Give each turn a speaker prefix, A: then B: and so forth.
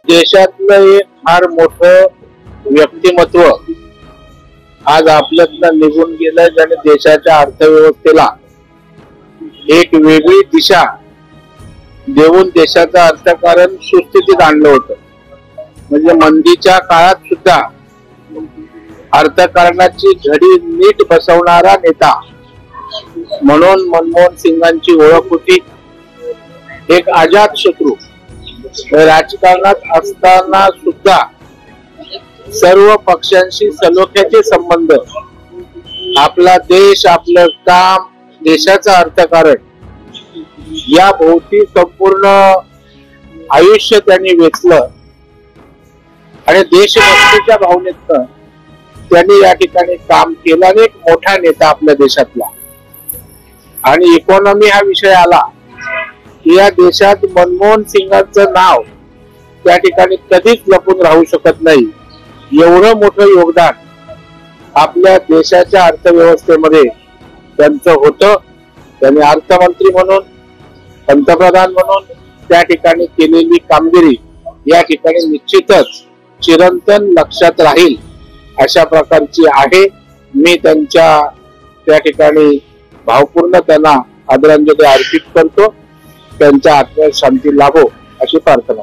A: देशातलं एक फार मोठं व्यक्तिमत्व आज आपल्यातनं निघून गेलं, ज्याने देशाच्या अर्थव्यवस्थेला एक वेगळी दिशा देऊन देशाचं अर्थकारण सुस्थितीत आणलं होतं. म्हणजे मंदीच्या काळात सुद्धा अर्थकारणाची घडी नीट बसवणारा नेता म्हणून मनमोहन सिंगांची ओळख होती. एक अजात शत्रू राजकारणात असताना सुद्धा सर्व पक्षांशी सलोख्याचे संबंध, आपला देश, आपलं काम, देशाचं अर्थकारण या भोवती संपूर्ण आयुष्य त्यांनी वेचलं आणि देशभक्तीच्या भावनेतनं त्यांनी या ठिकाणी काम केलं. आणि एक मोठा नेता आपल्या देशातला. आणि इकॉनॉमी हा विषय आला की या देशात मनमोहन सिंगांचं नाव त्या ठिकाणी कधीच लपून राहू शकत नाही. एवढं मोठं योगदान आपल्या देशाच्या अर्थव्यवस्थेमध्ये त्यांचं होतं. त्यांनी अर्थमंत्री म्हणून, पंतप्रधान म्हणून त्या ठिकाणी केलेली कामगिरी या ठिकाणी निश्चितच चिरंतन लक्षात राहील अशा प्रकारची आहे. मी त्यांच्या त्या ठिकाणी भावपूर्ण त्यांना आदरांजली अर्पित करतो. त्यांच्या आत्म्यास शांती लाभो अशी प्रार्थना.